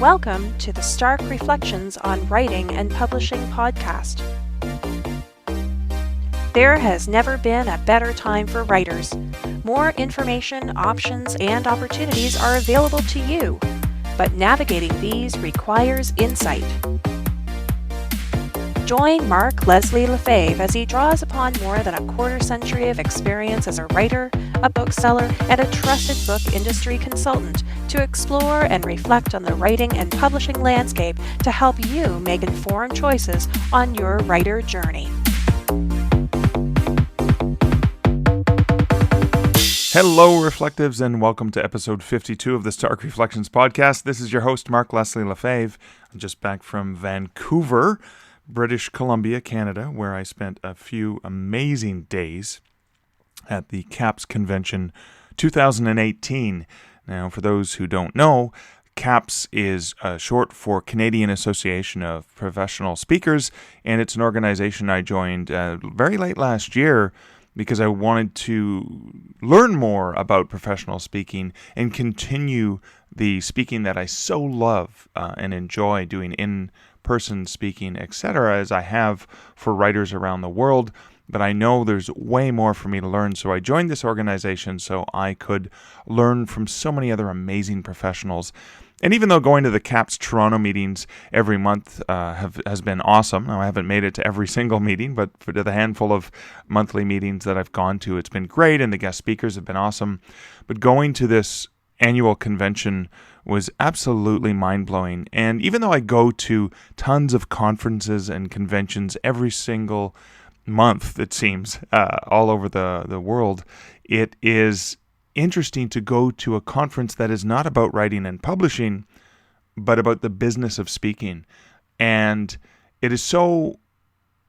Welcome to the Stark Reflections on Writing and Publishing podcast. There has never been a better time for writers. More information, options, and opportunities are available to you, but navigating these requires insight. Join Mark Leslie Lefebvre as he draws upon more than a quarter century of experience as a writer, a bookseller, and a trusted book industry consultant to explore and reflect on the writing and publishing landscape to help you make informed choices on your writer journey. Hello, Reflectives, and welcome to episode 52 of the Stark Reflections podcast. This is your host, Mark Leslie Lefebvre. I'm just back from Vancouver, British Columbia, Canada, where I spent a few amazing days at the CAPS Convention 2018. Now, for those who don't know, CAPS is short for Canadian Association of Professional Speakers, and it's an organization I joined very late last year because I wanted to learn more about professional speaking and continue the speaking that I so love and enjoy doing in-person speaking, etc., as I have for writers around the world. But I know there's way more for me to learn, so I joined this organization so I could learn from so many other amazing professionals. And even though going to the CAPS Toronto meetings every month has been awesome, now I haven't made it to every single meeting, but for the handful of monthly meetings that I've gone to, it's been great, and the guest speakers have been awesome. But going to this annual convention was absolutely mind-blowing. And even though I go to tons of conferences and conventions every single month, it seems, all over the world, it is interesting to go to a conference that is not about writing and publishing, but about the business of speaking. And it is so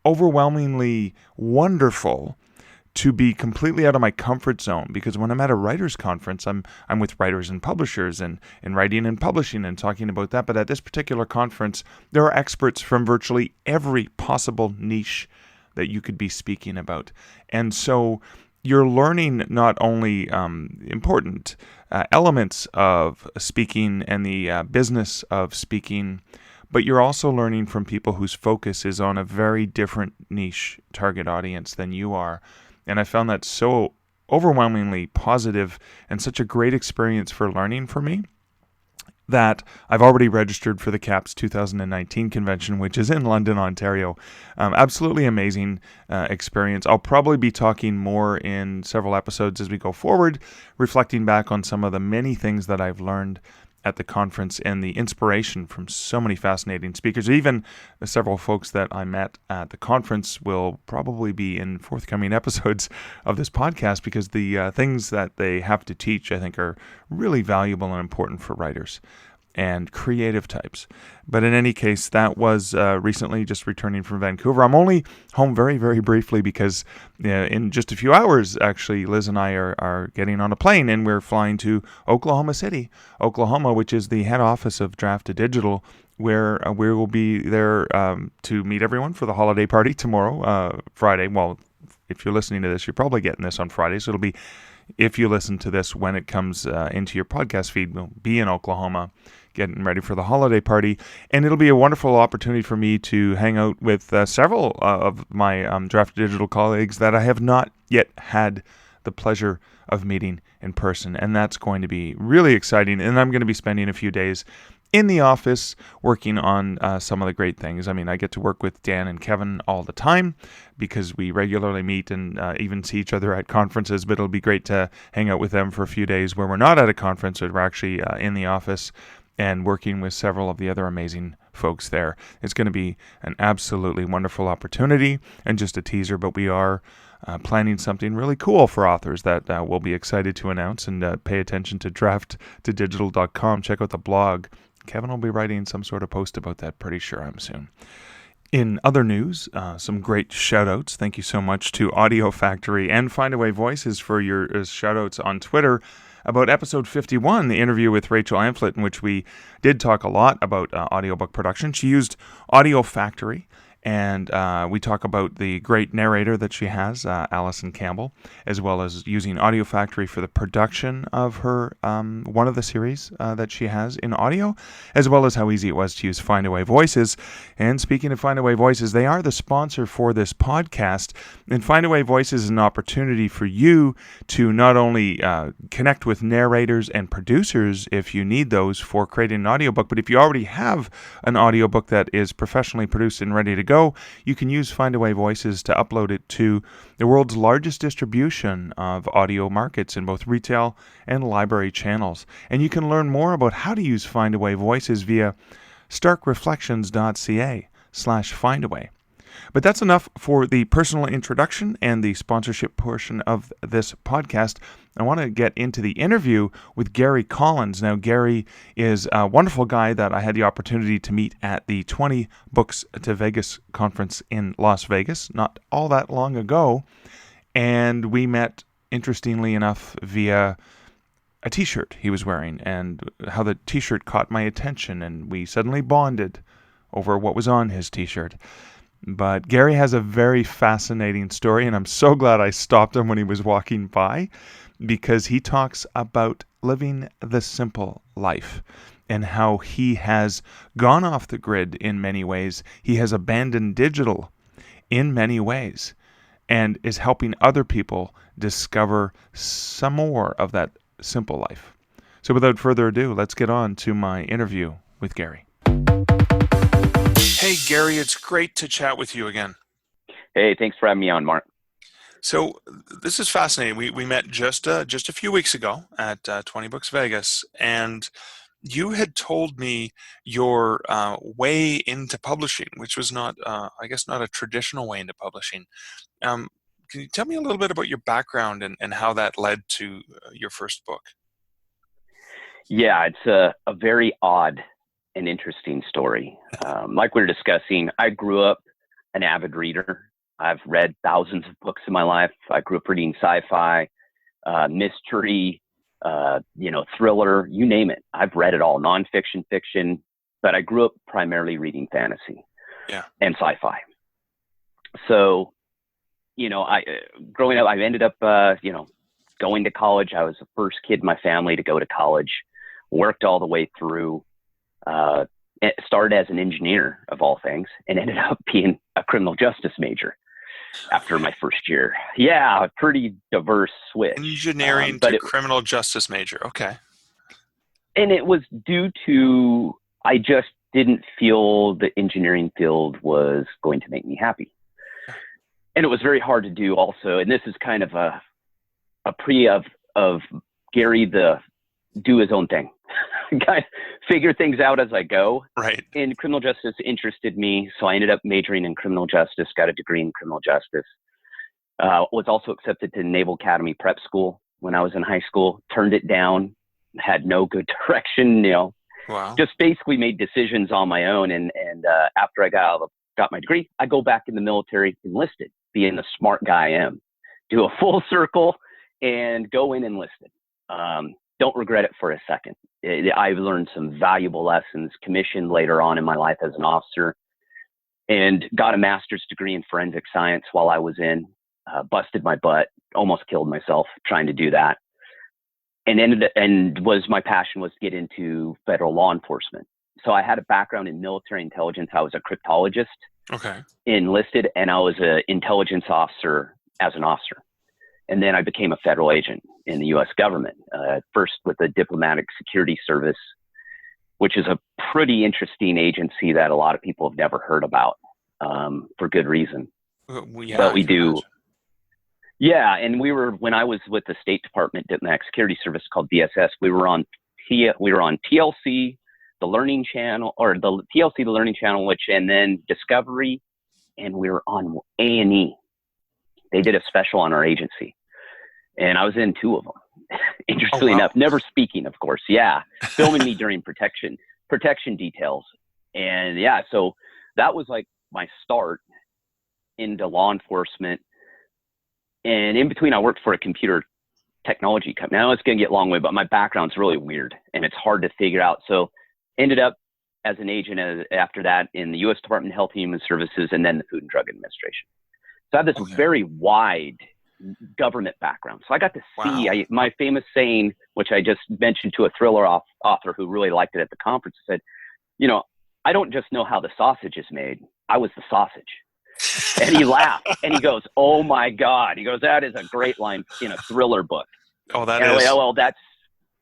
overwhelmingly wonderful to be completely out of my comfort zone, because when I'm at a writers conference, I'm with writers and publishers and writing and publishing and talking about that. But at this particular conference, there are experts from virtually every possible niche that you could be speaking about. And so you're learning not only important elements of speaking and the business of speaking, but you're also learning from people whose focus is on a very different niche target audience than you are. And I found that so overwhelmingly positive and such a great experience for learning for me that I've already registered for the CAPS 2019 convention, which is in London, Ontario. Absolutely amazing experience. I'll probably be talking more in several episodes as we go forward, reflecting back on some of the many things that I've learned at the conference and the inspiration from so many fascinating speakers. Even several folks that I met at the conference will probably be in forthcoming episodes of this podcast, because the things that they have to teach, I think, are really valuable and important for writers and creative types. But in any case, that was recently, just returning from Vancouver. I'm only home very, very briefly because in just a few hours, actually, Liz and I are getting on a plane and we're flying to Oklahoma City, Oklahoma, which is the head office of Draft to Digital, where we will be there to meet everyone for the holiday party tomorrow, Friday. Well, if you're listening to this, you're probably getting this on Friday, so it'll be, if you listen to this when it comes into your podcast feed, we'll be in Oklahoma getting ready for the holiday party. And it'll be a wonderful opportunity for me to hang out with several of my Draft Digital colleagues that I have not yet had the pleasure of meeting in person. And that's going to be really exciting. And I'm going to be spending a few days in the office working on some of the great things. I mean, I get to work with Dan and Kevin all the time because we regularly meet and even see each other at conferences, but it'll be great to hang out with them for a few days where we're not at a conference, but we're actually in the office and working with several of the other amazing folks there. It's going to be an absolutely wonderful opportunity, and just a teaser, but we are planning something really cool for authors that we'll be excited to announce. And pay attention to drafttodigital.com. Check out the blog. Kevin will be writing some sort of post about that, pretty sure I'm soon. In other news, some great shout-outs. Thank you so much to Audio Factory and Findaway Voices for your shout-outs on Twitter about episode 51, the interview with Rachel Amphlett, in which we did talk a lot about audiobook production. She used Audio Factory, And we talk about the great narrator that she has, Alison Campbell, as well as using Audio Factory for the production of her one of the series that she has in audio, as well as how easy it was to use Findaway Voices. And speaking of Findaway Voices, they are the sponsor for this podcast. And Findaway Voices is an opportunity for you to not only connect with narrators and producers if you need those for creating an audiobook, but if you already have an audiobook that is professionally produced and ready to go, you can use Findaway Voices to upload it to the world's largest distribution of audio markets in both retail and library channels. And you can learn more about how to use Findaway Voices via starkreflections.ca/findaway. But that's enough for the personal introduction and the sponsorship portion of this podcast. I want to get into the interview with Gary Collins. Now, Gary is a wonderful guy that I had the opportunity to meet at the 20 Books to Vegas conference in Las Vegas not all that long ago. And we met, interestingly enough, via a t-shirt he was wearing and how the t-shirt caught my attention. And we suddenly bonded over what was on his t-shirt. But Gary has a very fascinating story, and I'm so glad I stopped him when he was walking by, because he talks about living the simple life and how he has gone off the grid in many ways. He has abandoned digital in many ways and is helping other people discover some more of that simple life. So without further ado, let's get on to my interview with Gary. Hey, Gary, it's great to chat with you again. Hey, thanks for having me on, Mark. So this is fascinating. We met just a few weeks ago at 20 Books Vegas, and you had told me your way into publishing, which was not, I guess, not a traditional way into publishing. Can you tell me a little bit about your background and how that led to your first book? Yeah, it's a very odd and interesting story. Like we were discussing, I grew up an avid reader. I've read thousands of books in my life. I grew up reading sci-fi, mystery, thriller, you name it. I've read it all, nonfiction, fiction, but I grew up primarily reading fantasy and sci-fi. So, growing up, I ended up, going to college. I was the first kid in my family to go to college, worked all the way through. It started as an engineer of all things and ended up being a criminal justice major after my first year. Yeah, a pretty diverse switch. Engineering to criminal justice major. Okay. And it was due to, I just didn't feel the engineering field was going to make me happy. And it was very hard to do also. And this is kind of a pre of Gary, the do his own thing. Kind of figure things out as I go. Right. And criminal justice interested me. So I ended up majoring in criminal justice, got a degree in criminal justice. Was also accepted to Naval Academy Prep School when I was in high school, turned it down, had no good direction, Wow. Just basically made decisions on my own. And after I got my degree, I go back in the military, enlisted, being the smart guy I am, do a full circle and go in enlisted. Don't regret it for a second. I've learned some valuable lessons, commissioned later on in my life as an officer, and got a master's degree in forensic science while I was in, busted my butt, almost killed myself trying to do that. My passion was to get into federal law enforcement. So I had a background in military intelligence. I was a cryptologist, enlisted, and I was an intelligence officer as an officer. And then I became a federal agent in the U.S. government, first with the Diplomatic Security Service, which is a pretty interesting agency that a lot of people have never heard about, for good reason. But we do. Imagine. Yeah, and when I was with the State Department Diplomatic Security Service called DSS, we were on TLC, the Learning Channel, or the TLC, the Learning Channel, and then Discovery, and we were on A&E. They did a special on our agency, and I was in two of them. Interestingly enough, never speaking, of course. Yeah, filming me during protection details, and so that was like my start into law enforcement. And in between, I worked for a computer technology company. Now it's going to get a long way, but my background's really weird, and it's hard to figure out. So ended up as an agent after that in the U.S. Department of Health and Human Services and then the Food and Drug Administration. So I have this very wide government background. So I got to see my famous saying, which I just mentioned to a thriller author who really liked it at the conference, said, you know, I don't just know how the sausage is made. I was the sausage. And he laughed and he goes, oh my God. He goes, that is a great line in a thriller book. Oh, that and is. I went, well, that's,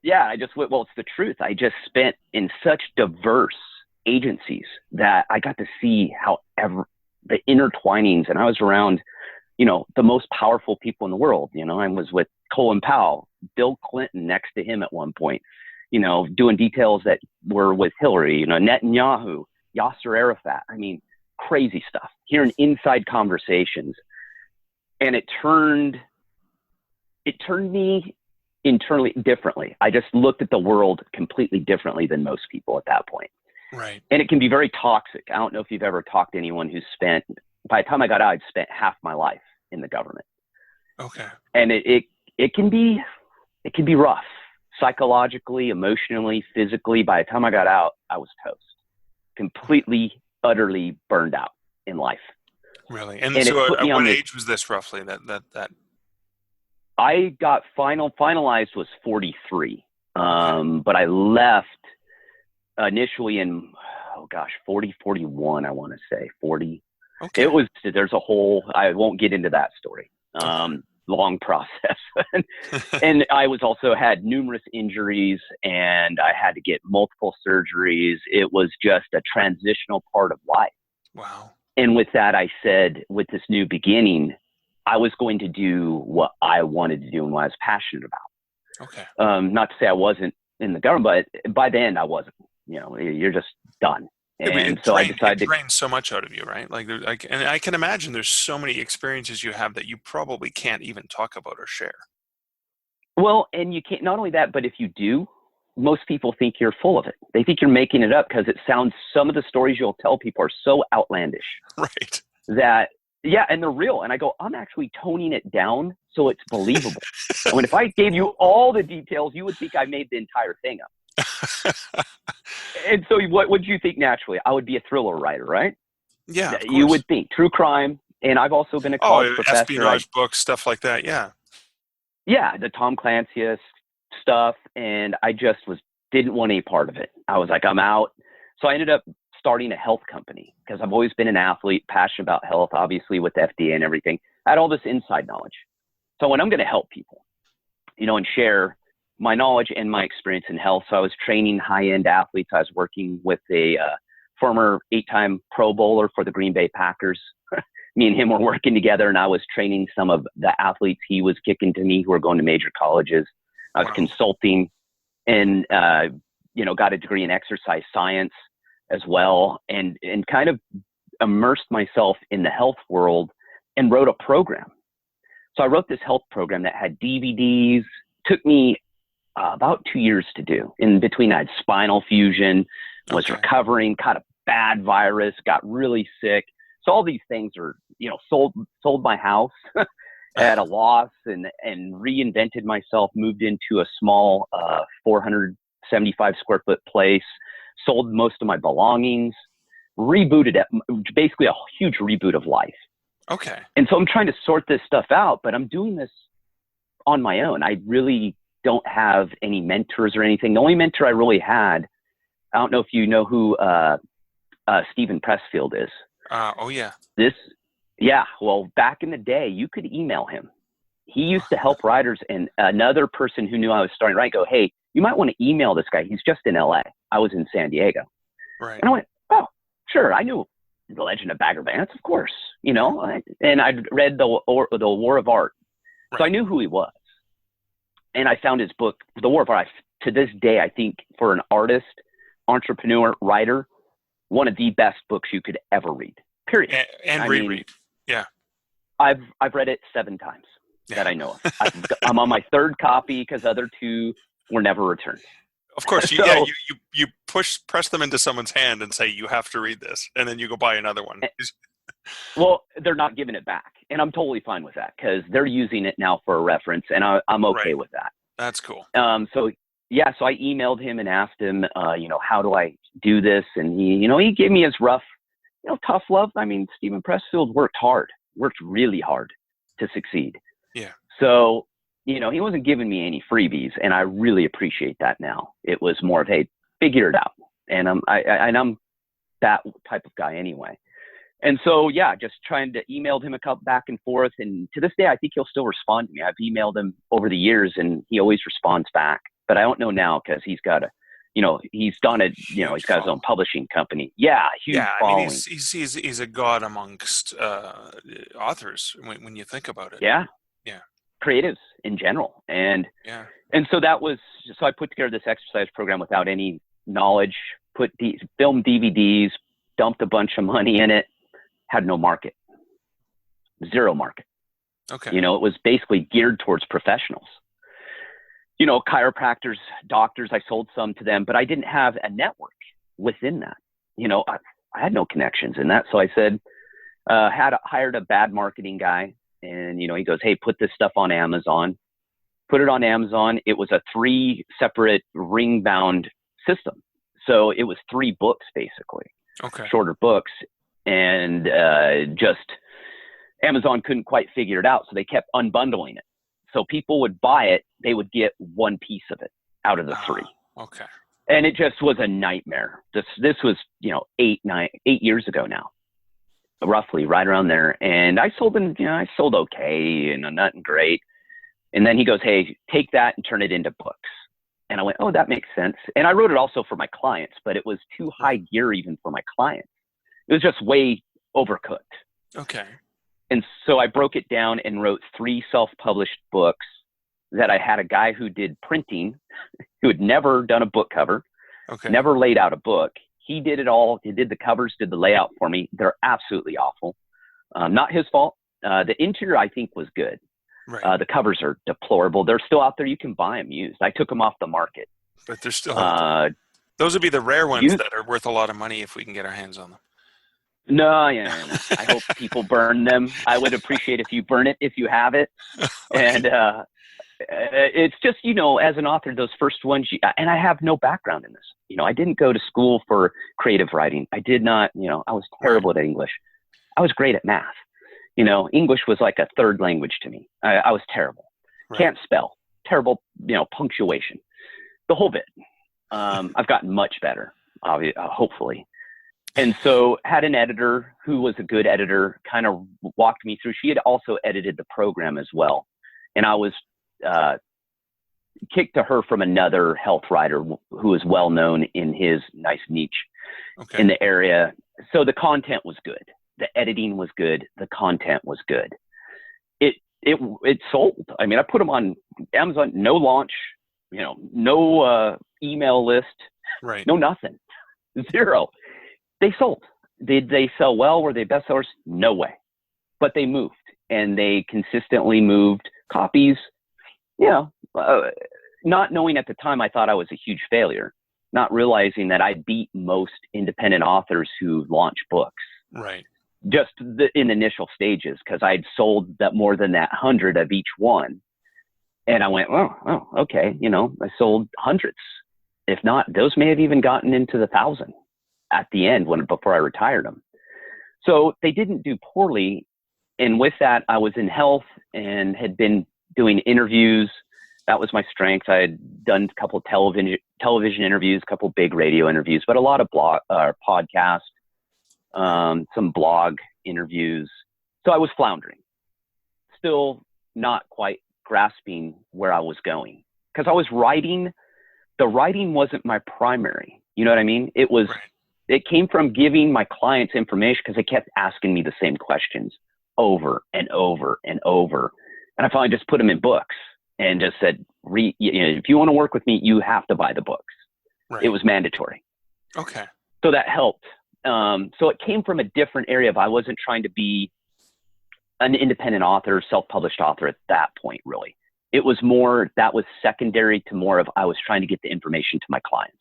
yeah, I just went, well, it's the truth. I just spent in such diverse agencies that I got to see how the intertwinings, and I was around, you know, the most powerful people in the world. You know, I was with Colin Powell, Bill Clinton next to him at one point, you know, doing details that were with Hillary, you know, Netanyahu, Yasser Arafat. I mean, crazy stuff, hearing inside conversations. And it turned me internally differently. I just looked at the world completely differently than most people at that point. Right. And it can be very toxic. I don't know if you've ever talked to anyone who's spent, by the time I got out, I'd spent half my life in the government. Okay. And it can be rough, psychologically, emotionally, physically. By the time I got out, I was toast, completely, utterly burned out in life. Really? And so at what age was this roughly that? I got finalized was 43. But I left initially in, 41, I want to say 40. Okay. There's a whole, I won't get into that story. Long process. And I also had numerous injuries and I had to get multiple surgeries. It was just a transitional part of life. Wow. And with that, I said, with this new beginning, I was going to do what I wanted to do and what I was passionate about. Okay. Not to say I wasn't in the government, but by the end I wasn't. You know, you're just done. And so I decided to drain so much out of you, right? And I can imagine there's so many experiences you have that you probably can't even talk about or share. Well, and you can't, not only that, but if you do, most people think you're full of it. They think you're making it up because some of the stories you'll tell people are so outlandish. Right. That, yeah, and they're real. And I go, I'm actually toning it down so it's believable. I mean, if I gave you all the details, you would think I made the entire thing up. And so what would you think naturally? I would be a thriller writer, right? Yeah, you would think true crime. And I've also been a college professor. Espionage books, stuff like that. Yeah. Yeah. The Tom Clancy stuff. And I just didn't want any part of it. I was like, I'm out. So I ended up starting a health company because I've always been an athlete, passionate about health, obviously with FDA and everything. I had all this inside knowledge. So when I'm going to help people, you know, and share my knowledge and my experience in health. So I was training high-end athletes. I was working with a former 8-time Pro Bowler for the Green Bay Packers. Me and him were working together, and I was training some of the athletes he was kicking to me who were going to major colleges. I was consulting and, you know, got a degree in exercise science as well, and kind of immersed myself in the health world and wrote a program. So I wrote this health program that had DVDs, took me about 2 years to do. In between, I had spinal fusion, was recovering, caught a bad virus, got really sick. So all these things are, you know, sold my house at a loss and reinvented myself, moved into a small 475 square foot place, sold most of my belongings, rebooted it, basically a huge reboot of life. Okay. And so I'm trying to sort this stuff out, but I'm doing this on my own. I really don't have any mentors or anything. The only mentor I really had, I don't know if you know who Stephen Pressfield is. Oh yeah. Well, back in the day, you could email him. He used to help writers, and another person who knew I was starting to write go, hey, you might want to email this guy. He's just in LA. I was in San Diego. Right. And I went, oh, sure. I knew The Legend of Bagger Vance, of course, you know, and I'd read the War of Art. Right. So I knew who he was. And I found his book, The War of Art. To this day, I think for an artist, entrepreneur, writer, one of the best books you could ever read, period. And reread. Yeah. I've read it 7 times that I know of. I'm on my 3rd copy because the other 2 were never returned. Of course. You press them into someone's hand and say, you have to read this. And then you go buy another one. Well, they're not giving it back. And I'm totally fine with that because they're using it now for a reference. And I'm okay with that. That's cool. yeah, so I emailed him and asked him, how do I do this? And he gave me his rough, tough love. I mean, Stephen Pressfield worked really hard to succeed. Yeah. So, he wasn't giving me any freebies, and I really appreciate that now. It was more of, hey, figure it out. And I'm that type of guy anyway. And so, yeah, just trying to emailed him a couple back and forth. And to this day, I think he'll still respond to me. I've emailed him over the years and he always responds back, but I don't know now because he's got he's done it, he's got his own publishing company. Yeah. Huge following. I mean, he's a god amongst authors when you think about it. Yeah. Yeah. Creatives in general. And so I put together this exercise program without any knowledge, filmed DVDs, dumped a bunch of money in it, had no market, zero market. Okay. It was basically geared towards professionals, chiropractors, doctors. I sold some to them, but I didn't have a network within that. I had no connections in that. So I said, hired a bad marketing guy, and, he goes, hey, put this stuff on Amazon. Put it on Amazon. It was a 3 separate ring bound system. So it was 3 books, basically. Okay. Shorter books. And just Amazon couldn't quite figure it out. So they kept unbundling it. So people would buy it. They would get 1 piece of it out of the 3. Okay. And it just was a nightmare. This was, 8 years ago now, roughly right around there. And I sold them, I sold okay, nothing great. And then he goes, hey, take that and turn it into books. And I went, oh, that makes sense. And I wrote it also for my clients, but it was too high gear even for my clients. It was just way overcooked. Okay. And so I broke it down and wrote 3 self-published books that I had a guy who did printing, who had never done a book cover, never laid out a book. He did it all. He did the covers, did the layout for me. They're absolutely awful. Not his fault. The interior, I think, was good. Right. The covers are deplorable. They're still out there. You can buy them used. I took them off the market. But they're still out there. Those would be the rare ones that are worth a lot of money if we can get our hands on them. No. I hope people burn them. I would appreciate if you burn it if you have it. Okay. And it's just, as an author, those first ones, and I have no background in this. I didn't go to school for creative writing. I did not, I was terrible at English. I was great at math. English was like a third language to me. I was terrible. Right. Can't spell. Terrible, punctuation. The whole bit. I've gotten much better, hopefully. And so had an editor who was a good editor, kind of walked me through. She had also edited the program as well. And I was kicked to her from another health writer who is well known in his nice niche in the area. So the content was good. The editing was good. The content was good. It sold. I mean, I put them on Amazon, no launch, no email list, right? No nothing, 0. They sold. Did they sell well? Were they bestsellers? No way. But they moved, and they consistently moved copies. Not knowing at the time, I thought I was a huge failure, not realizing that I beat most independent authors who launch books. Right. Just in initial stages, because I'd sold that more than that 100 of each one. And I went, oh, okay. I sold hundreds. If not, those may have even gotten into the 1,000 at the end before I retired them. So they didn't do poorly. And with that, I was in health and had been doing interviews. That was my strength. I had done a couple of television interviews, a couple of big radio interviews, but a lot of podcasts. Some blog interviews. So I was floundering, still not quite grasping where I was going, because I was writing. The writing wasn't my primary. You know what I mean? It was, It came from giving my clients information, because they kept asking me the same questions over and over and over. And I finally just put them in books and just said, if you want to work with me, you have to buy the books. Right. It was mandatory. Okay. So that helped. So it came from a different area of, I wasn't trying to be an independent author, self-published author at that point, really. It was more, that was secondary to more of, I was trying to get the information to my clients.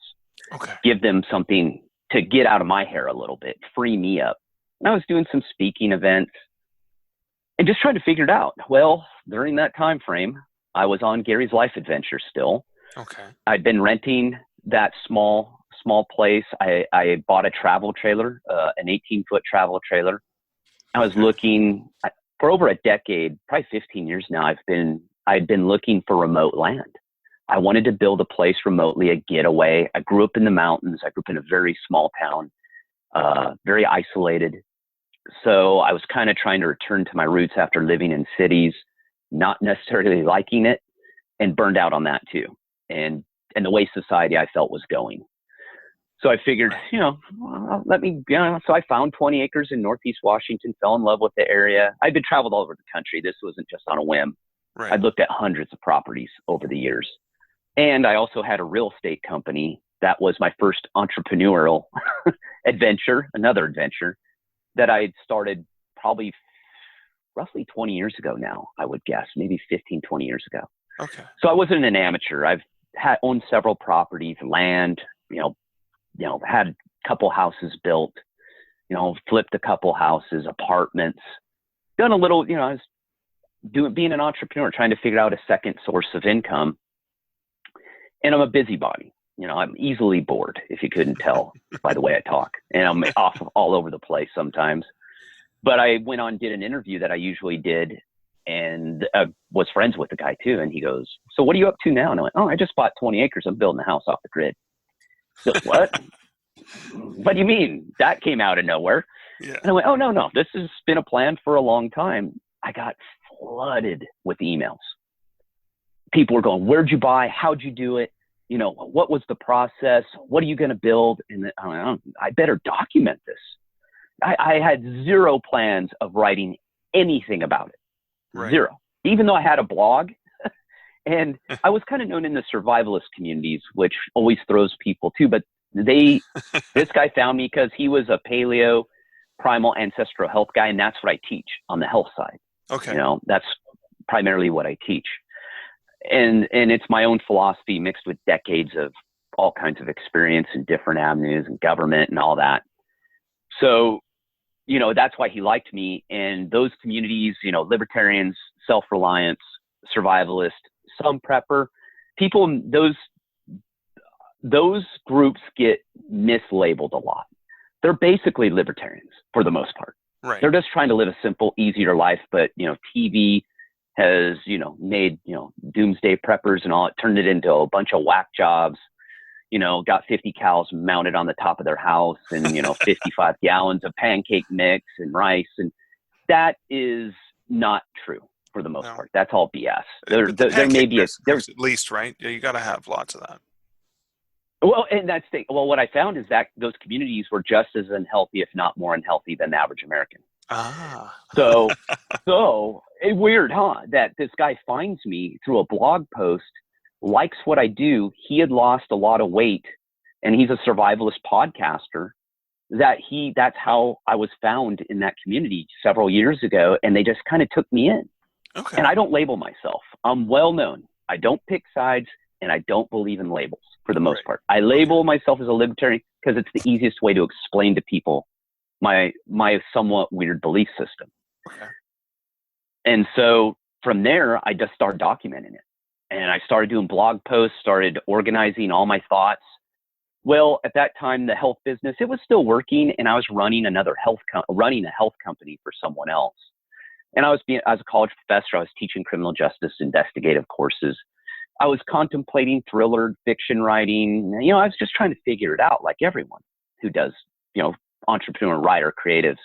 Okay. Give them something to get out of my hair a little bit, free me up. And I was doing some speaking events and just trying to figure it out. Well, during that time frame, I was on Gary's Life Adventure still. Okay. I'd been renting that small place. I bought a travel trailer, an 18-foot travel trailer. I was looking for over a decade, probably 15 years now. I'd been looking for remote land. I wanted to build a place remotely, a getaway. I grew up in the mountains. I grew up in a very small town, very isolated. So I was kind of trying to return to my roots after living in cities, not necessarily liking it, and burned out on that too. And the way society I felt was going. So I figured, so I found 20 acres in Northeast Washington, fell in love with the area. I'd been traveled all over the country. This wasn't just on a whim. Right. I'd looked at hundreds of properties over the years. And I also had a real estate company. That was my first entrepreneurial another adventure that I had started probably roughly 20 years ago now, I would guess, maybe 15, 20 years ago. Okay. So I wasn't an amateur. I've owned several properties, land, had a couple houses built, flipped a couple houses, apartments, done a little, I was being an entrepreneur, trying to figure out a second source of income. And I'm a busybody. I'm easily bored, if you couldn't tell by the way I talk. And I'm off all over the place sometimes. But I went on, did an interview that I usually did, and was friends with the guy too. And he goes, "So what are you up to now?" And I went, "Oh, I just bought 20 acres. I'm building a house off the grid." He goes, "What? What do you mean?" That came out of nowhere. Yeah. And I went, "Oh, no. This has been a plan for a long time." I got flooded with emails. People were going, "Where'd you buy? How'd you do it? What was the process? What are you going to build?" And I better document this. I had zero plans of writing anything about it. Right. Zero. Even though I had a blog. And I was kind of known in the survivalist communities, which always throws people too. But this guy found me because he was a paleo, primal ancestral health guy. And that's what I teach on the health side. Okay. That's primarily what I teach. And it's my own philosophy mixed with decades of all kinds of experience in different avenues and government and all that. So, that's why he liked me. And those communities, libertarians, self-reliance, survivalist, some prepper, people, those groups get mislabeled a lot. They're basically libertarians for the most part. Right. They're just trying to live a simple, easier life. But, TV has, made, doomsday preppers and all, it turned it into a bunch of whack jobs, got 50 cows mounted on the top of their house and, 55 gallons of pancake mix and rice. And that is not true for the most part. That's all BS. There may be there's at least, right? Yeah, you got to have lots of that. Well, and that's the, what I found is that those communities were just as unhealthy, if not more unhealthy than the average American. Ah. So it's weird, huh? That this guy finds me through a blog post, likes what I do. He had lost a lot of weight and he's a survivalist podcaster. That's how I was found in that community several years ago. And they just kind of took me in. Okay. And I don't label myself. I'm well known. I don't pick sides and I don't believe in labels for the most part. I label myself as a libertarian because it's the easiest way to explain to people my somewhat weird belief system. Okay. And so from there, I just started documenting it. And I started doing blog posts, started organizing all my thoughts. Well, at that time, the health business, it was still working. And I was running running a health company for someone else. And as a college professor, I was teaching criminal justice investigative courses. I was contemplating thriller fiction writing. I was just trying to figure it out like everyone who does, entrepreneur, writer, creatives.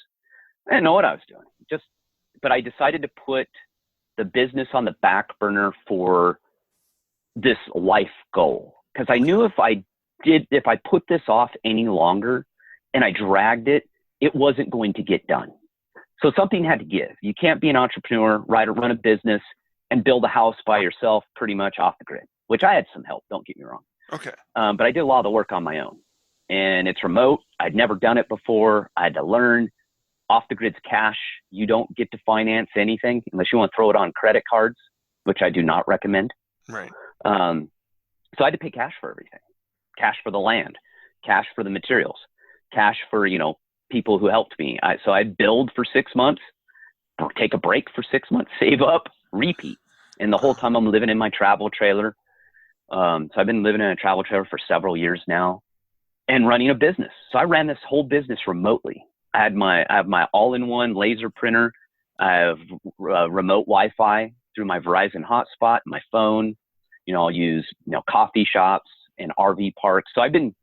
I didn't know what I was doing. But I decided to put the business on the back burner for this life goal. Because I knew if I put this off any longer and I dragged it, it wasn't going to get done. So something had to give. You can't be an entrepreneur, writer, run a business, and build a house by yourself pretty much off the grid, which I had some help, don't get me wrong. Okay. But I did a lot of the work on my own. And it's remote. I'd never done it before. I had to learn. Off the grid's cash. You don't get to finance anything unless you want to throw it on credit cards, which I do not recommend. Right. So I had to pay cash for everything. Cash for the land, cash for the materials, cash for, people who helped me. So I'd build for 6 months, take a break for 6 months, save up, repeat. And the whole time I'm living in my travel trailer, So I've been living in a travel trailer for several years now and running a business. So I ran this whole business remotely. I have my all-in-one laser printer. I have remote Wi-Fi through my Verizon hotspot, my phone. I'll use, coffee shops and RV parks. So I've been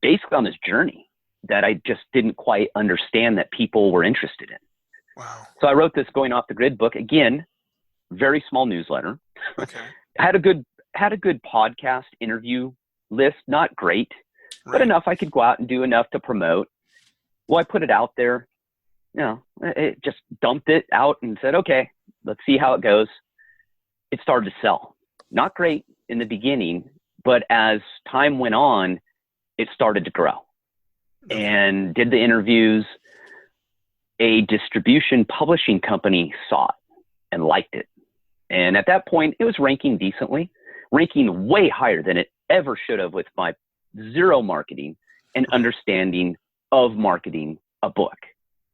basically on this journey that I just didn't quite understand that people were interested in. Wow. So I wrote this Going Off the Grid book. Again, very small newsletter. Okay. had a good podcast interview list, not great, but enough I could go out and do enough to promote. Well, I put it out there, it just dumped it out and said, okay, let's see how it goes. It started to sell. Not great in the beginning, but as time went on, it started to grow. And did the interviews. A distribution publishing company saw it and liked it. And at that point, it was ranking decently, ranking way higher than it ever should have with my zero marketing and understanding of marketing a book.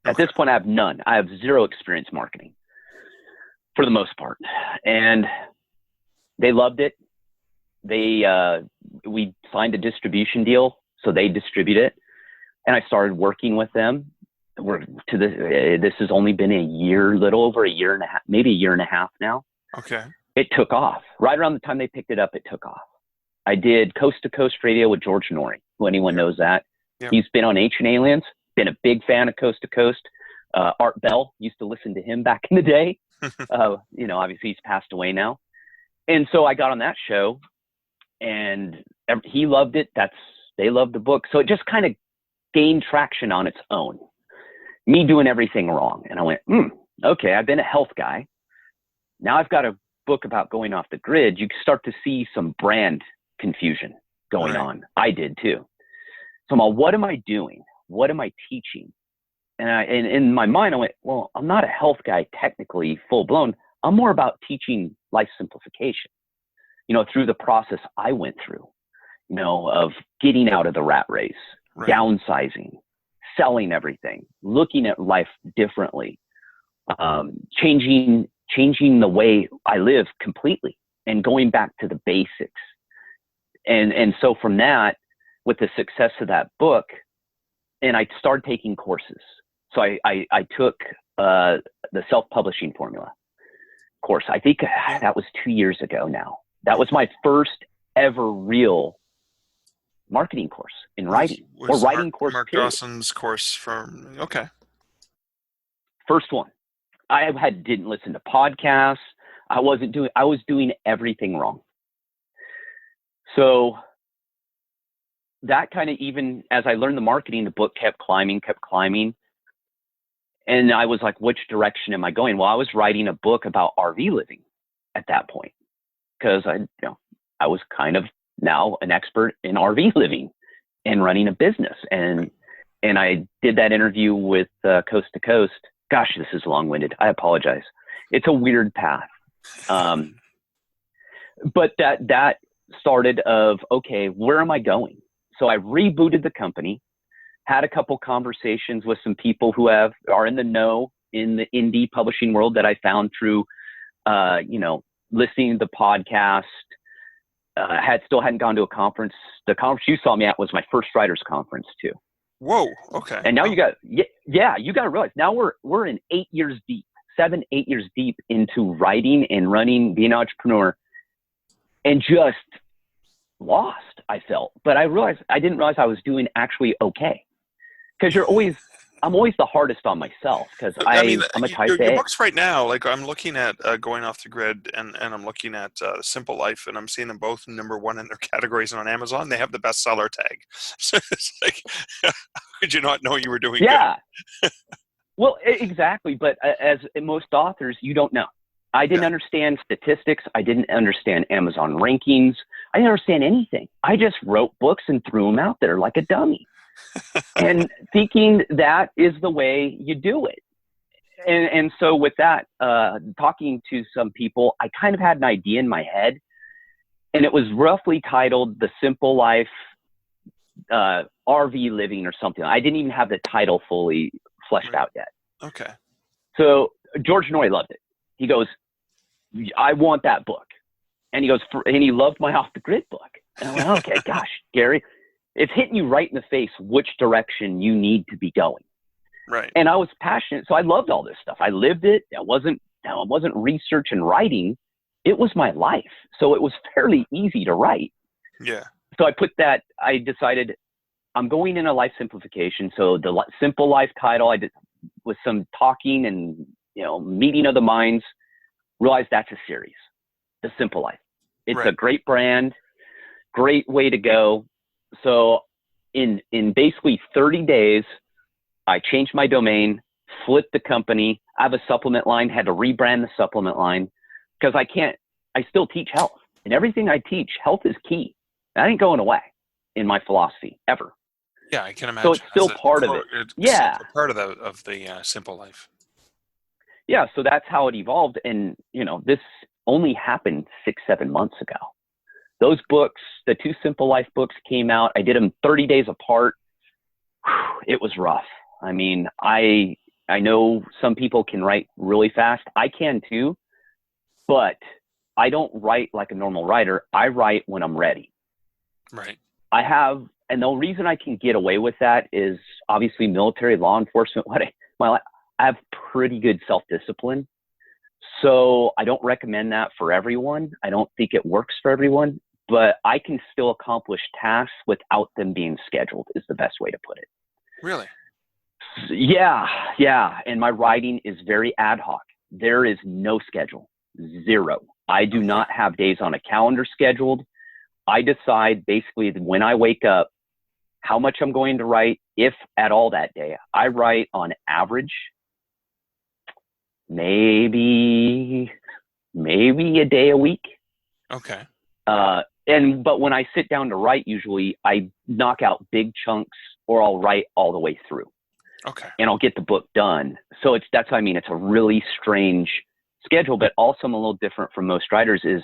At this point, I have none. I have zero experience marketing for the most part. And they loved it. We signed a distribution deal, so they distribute it. And I started working with them. This has only been a year, little over a year and a half, maybe a year and a half now. Okay. It took off. Right around the time they picked it up, it took off. I did Coast to Coast Radio with George Norrie, who anyone knows that. Yep. He's been on Ancient Aliens, been a big fan of Coast to Coast. Art Bell, used to listen to him back in the day. Obviously he's passed away now. And so I got on that show and he loved it. They loved the book. So it just kind of gained traction on its own. Me doing everything wrong. And I went, okay, I've been a health guy. Now I've got a book about going off the grid. You start to see some brand confusion going on. I did too. So I'm like, what am I doing? What am I teaching? And in my mind, I went, well, I'm not a health guy technically full blown. I'm more about teaching life simplification, through the process I went through, of getting out of the rat race, downsizing, selling everything, looking at life differently, changing the way I live completely and going back to the basics. And so from that, with the success of that book, and I started taking courses. So I took the self-publishing formula course. I think that was 2 years ago now. That was my first ever real marketing course in writing or writing course. Mark Dawson's course from, okay. First one. I didn't listen to podcasts. I was doing everything wrong. So that kind of, even as I learned the marketing, the book kept climbing. And I was like, which direction am I going? Well, I was writing a book about RV living at that point because I was kind of now an expert in RV living and running a business. And I did that interview with Coast to Coast. Gosh, this is long-winded. I apologize. It's a weird path. But that started of, okay, where am I going? So I rebooted the company, had a couple conversations with some people who are in the know in the indie publishing world that I found through, listening to the podcast. Still hadn't gone to a conference. The conference you saw me at was my first writers conference too. Whoa. Okay. And now you got to realize now we're in 8 years deep, 8 years deep into writing and running, being an entrepreneur, and just lost, I felt. But I didn't realize I was doing actually okay. Because I'm always the hardest on myself because I'm a type A. Your books right now, like I'm looking at Going Off the Grid and I'm looking at Simple Life, and I'm seeing them both number one in their categories on Amazon. They have the bestseller tag. So it's like, how could you not know you were doing good? Well, exactly. But as most authors, you don't know. I didn't understand statistics. I didn't understand Amazon rankings. I didn't understand anything. I just wrote books and threw them out there like a dummy. And thinking that is the way you do it. And so with that, talking to some people, I kind of had an idea in my head, and it was roughly titled The Simple Life RV Living or something. I didn't even have the title fully fleshed out yet. Okay. So George Norrie loved it. He goes, I want that book. And he goes, and he loved my Off the Grid book. And I went, okay, gosh, Gary, it's hitting you right in the face which direction you need to be going. Right. And I was passionate. So I loved all this stuff. I lived it. It wasn't research and writing. It was my life. So it was fairly easy to write. Yeah. So I decided I'm going in a life simplification. So the Simple Life title, I did with some talking and, meeting of the minds, realized that's a series, The Simple Life. It's a great brand, great way to go. So in basically 30 days, I changed my domain, flipped the company. I have a supplement line, had to rebrand the supplement line because I still teach health, and everything I teach, health is key. That ain't going away in my philosophy ever. Yeah, I can imagine. So it's still part of it. Yeah. Part of the Simple Life. Yeah. So that's how it evolved. And, this only happened 6-7 months ago. Those books, the 2 Simple Life books came out. I did them 30 days apart. It was rough. I mean, I know some people can write really fast. I can too, but I don't write like a normal writer. I write when I'm ready. Right. And the reason I can get away with that is obviously military, law enforcement. I have pretty good self-discipline. So I don't recommend that for everyone. I don't think it works for everyone, but I can still accomplish tasks without them being scheduled is the best way to put it. Really? Yeah. Yeah. And my writing is very ad hoc. There is no schedule, 0. I do not have days on a calendar scheduled. I decide basically when I wake up how much I'm going to write, if at all that day. I write on average maybe a day a week. Okay. But when I sit down to write, usually I knock out big chunks or I'll write all the way through. Okay. And I'll get the book done. So that's what I mean. It's a really strange schedule, but also I'm a little different from most writers is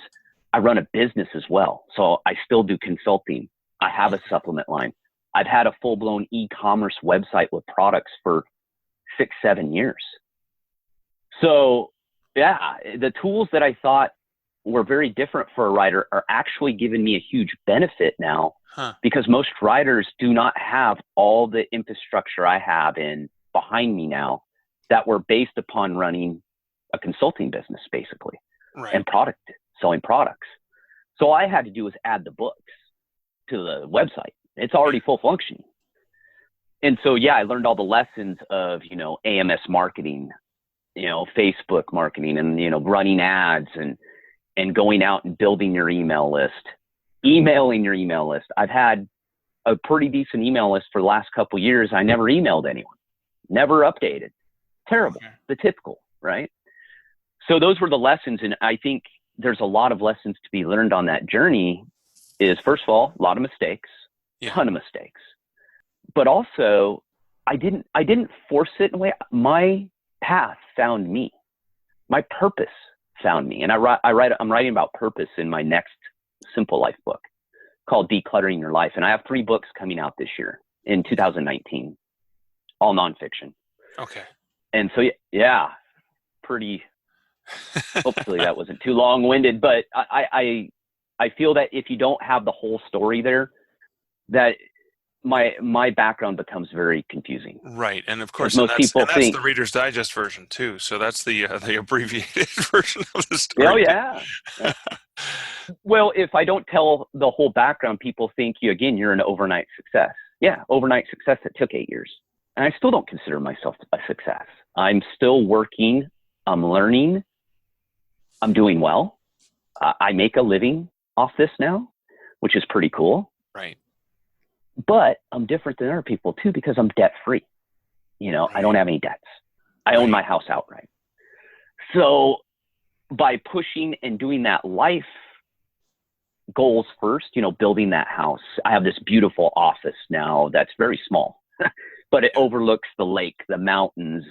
I run a business as well. So I still do consulting. I have a supplement line. I've had a full-blown e-commerce website with products for 6-7 years. So yeah, the tools that I thought were very different for a writer are actually giving me a huge benefit now because most writers do not have all the infrastructure I have behind me now that were based upon running a consulting business basically and selling products. So all I had to do was add the books to the website. It's already full functioning. And so, yeah, I learned all the lessons of, AMS marketing, Facebook marketing and, running ads and going out and building your email list, emailing your email list. I've had a pretty decent email list for the last couple of years. I never emailed anyone, never updated. Terrible. Okay. The typical, right? So those were the lessons. And I think there's a lot of lessons to be learned on that journey is, first of all, a lot of mistakes, ton of mistakes. But also, I didn't force it in a way. My path found me. My purpose found me. And I'm writing about purpose in my next Simple Life book called Decluttering Your Life. And I have 3 books coming out this year in 2019, all nonfiction. Okay. And so, yeah, pretty, hopefully that wasn't too long-winded, but I feel that if you don't have the whole story there, that my background becomes very confusing. Right. And of course, that's the Reader's Digest version too. So that's the abbreviated version of the story. Oh yeah. Well, if I don't tell the whole background, people think you're an overnight success. Yeah. Overnight success that took 8 years. And I still don't consider myself a success. I'm still working. I'm learning. I'm doing well. I make a living off this now, which is pretty cool. Right. But I'm different than other people too, because I'm debt free. Right. I don't have any debts. I own my house outright. So by pushing and doing that life goals first, building that house, I have this beautiful office now that's very small, but it overlooks the lake, the mountains.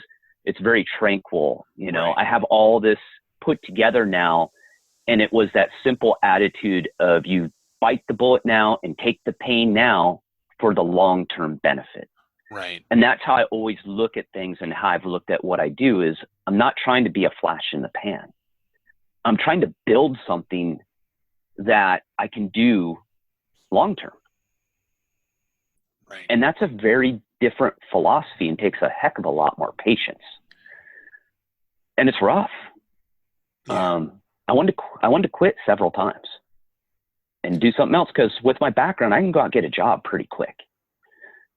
It's very tranquil. Right. I have all this put together now. And it was that simple attitude of you bite the bullet now and take the pain now for the long-term benefit. Right. And that's how I always look at things and how I've looked at what I do is I'm not trying to be a flash in the pan. I'm trying to build something that I can do long-term. Right. And that's a very different philosophy and takes a heck of a lot more patience. And it's rough. Yeah. I wanted to quit several times and do something else, because with my background, I can go out and get a job pretty quick,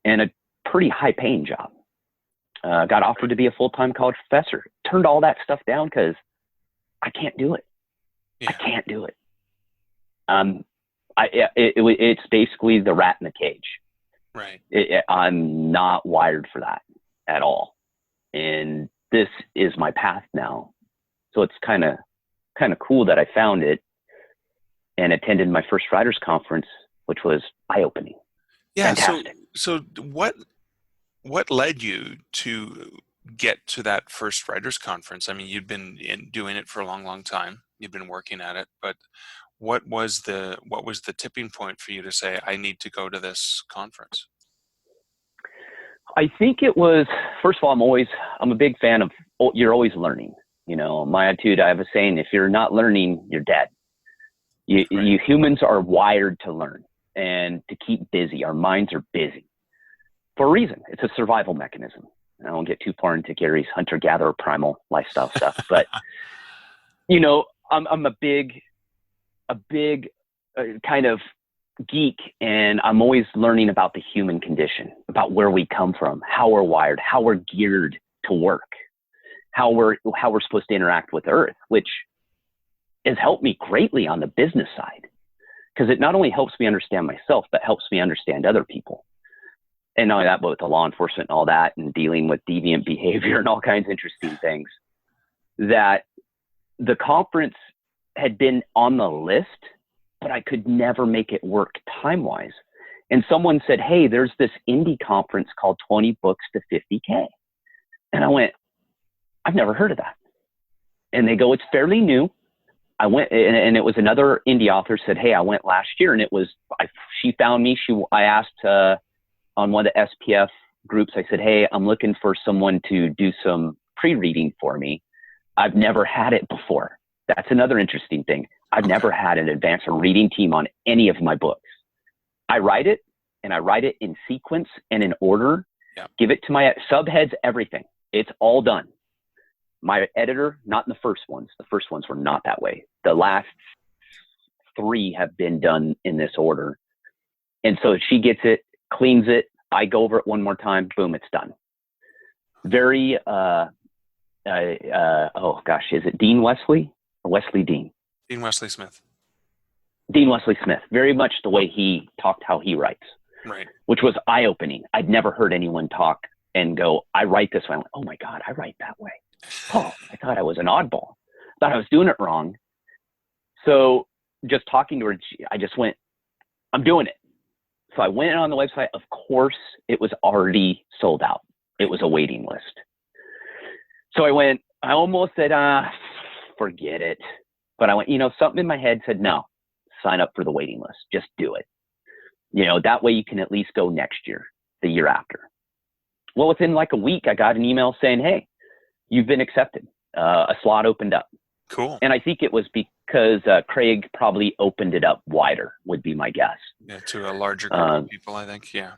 and a pretty high-paying job. Got offered to be a full-time college professor. Turned all that stuff down because I can't do it. Yeah. I can't do it. It's basically the rat in the cage. Right. I'm not wired for that at all. And this is my path now. So it's kind of cool that I found it and attended my first writers conference, which was eye-opening. Yeah. Fantastic. So what led you to get to that first writers conference? I mean, you'd been doing it for a long, long time. You've been working at it, but what was the tipping point for you to say, I need to go to this conference? I think it was, first of all, I'm a big fan of, you're always learning. You know, my attitude, I have a saying, if you're not learning, you're dead. You humans are wired to learn and to keep busy. Our minds are busy for a reason. It's a survival mechanism. I won't get too far into Gary's hunter-gatherer primal lifestyle stuff, but you know, I'm a big kind of geek, and I'm always learning about the human condition, about where we come from, how we're wired, how we're geared to work, how we're supposed to interact with Earth, which has helped me greatly on the business side, because it not only helps me understand myself, but helps me understand other people. And not only that, but with the law enforcement and all that, and dealing with deviant behavior and all kinds of interesting things, that the conference had been on the list, but I could never make it work time-wise. And someone said, hey, there's this indie conference called 20 Books to 50K. And I went, I've never heard of that. And they go, it's fairly new. I went, and it was another indie author said, hey, I went last year, and it was, she found me. I asked on one of the SPF groups, I said, hey, I'm looking for someone to do some pre-reading for me. I've never had it before. That's another interesting thing. I've never had an advanced reading team on any of my books. I write it, and I write it in sequence and in order, give it to my subheads, everything. It's all done. My editor, not in the first ones. The first ones were not that way. The last 3 have been done in this order. And so she gets it, cleans it. I go over it one more time. Boom, it's done. Very, oh gosh, is it Dean Wesley or Wesley Dean? Dean Wesley Smith. Dean Wesley Smith. Very much the way he talked, how he writes. Right. Which was eye-opening. I'd never heard anyone talk and go, I write this way. I went, oh my God, I write that way. Oh, I thought I was an oddball. I thought I was doing it wrong. So just talking to her, I just went, I'm doing it. So I went on the website. Of course, it was already sold out. It was a waiting list. So I almost said, forget it. But I went, something in my head said, no, sign up for the waiting list. Just do it. That way you can at least go next year, the year after. Well, within like a week, I got an email saying, hey, you've been accepted. A slot opened up. Cool. And I think it was because Craig probably opened it up wider, would be my guess. Yeah, to a larger group of people, I think. Yeah.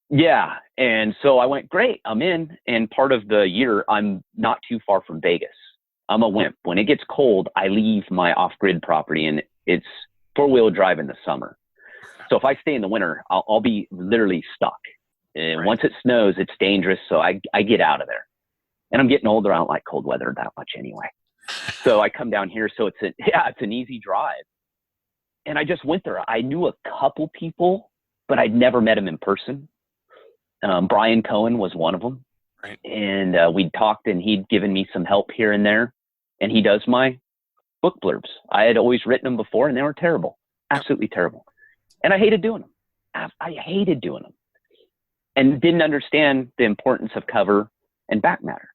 Yeah. And so I went, great, I'm in. And part of the year, I'm not too far from Vegas. I'm a wimp. When it gets cold, I leave my off-grid property, and it's 4-wheel drive in the summer. So if I stay in the winter, I'll be literally stuck. And once it snows, it's dangerous. So I get out of there. And I'm getting older. I don't like cold weather that much anyway. So I come down here. So it's an easy drive. And I just went there. I knew a couple people, but I'd never met him in person. Brian Cohen was one of them. Right. And we'd talked, and he'd given me some help here and there. And he does my book blurbs. I had always written them before, and they were terrible, absolutely terrible. And I hated doing them. I hated doing them, and didn't understand the importance of cover and back matter,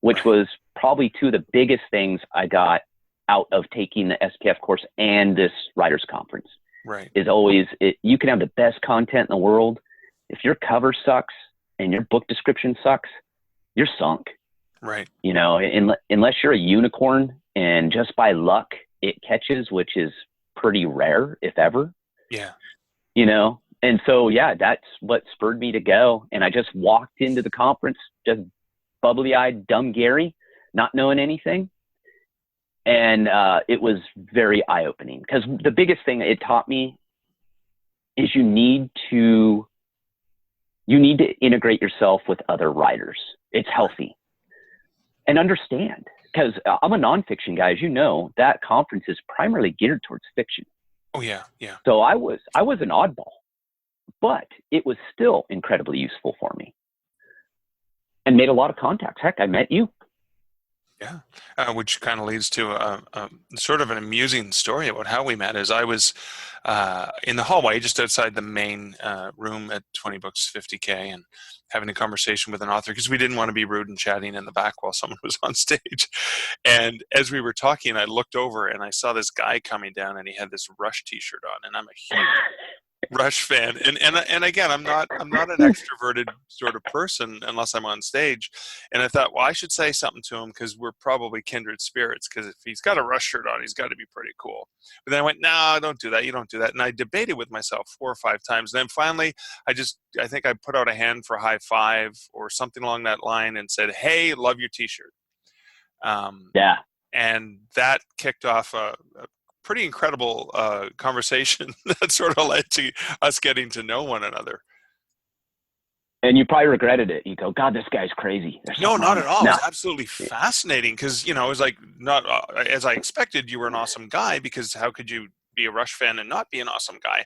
which was probably 2 of the biggest things I got out of taking the SPF course and this writers conference. Right. Is always, you can have the best content in the world. If your cover sucks and your book description sucks, you're sunk. Right. Unless you're a unicorn and just by luck it catches, which is pretty rare, if ever. Yeah. You know? And so, yeah, that's what spurred me to go. And I just walked into the conference, just bubbly-eyed, dumb Gary, not knowing anything. And it was very eye-opening, because the biggest thing it taught me is you need to integrate yourself with other writers. It's healthy. And understand, because I'm a nonfiction guy, as you know. That conference is primarily geared towards fiction. Oh yeah, yeah. So I was an oddball, but it was still incredibly useful for me, and made a lot of contacts. Heck, I met you. Yeah, which kind of leads to sort of an amusing story about how we met. As I was in the hallway just outside the main room at 20 Books 50K, and having a conversation with an author, because we didn't want to be rude and chatting in the back while someone was on stage. And as we were talking, I looked over and I saw this guy coming down, and he had this Rush t-shirt on, and I'm a huge Rush fan, and again, I'm not an extroverted sort of person unless I'm on stage. And I thought, well, I should say something to him, because we're probably kindred spirits, because if he's got a Rush shirt on, he's got to be pretty cool. But then I went, no, don't do that. You don't do that. And I debated with myself 4 or 5 times. And then finally, I think I put out a hand for a high five or something along that line, and said, hey, love your t-shirt. Yeah. And that kicked off a pretty incredible conversation that sort of led to us getting to know one another. And you probably regretted it. You go, God, this guy's crazy. No, not at all. No. It was absolutely fascinating, because, it was like, not as I expected. You were an awesome guy, because how could you be a Rush fan and not be an awesome guy?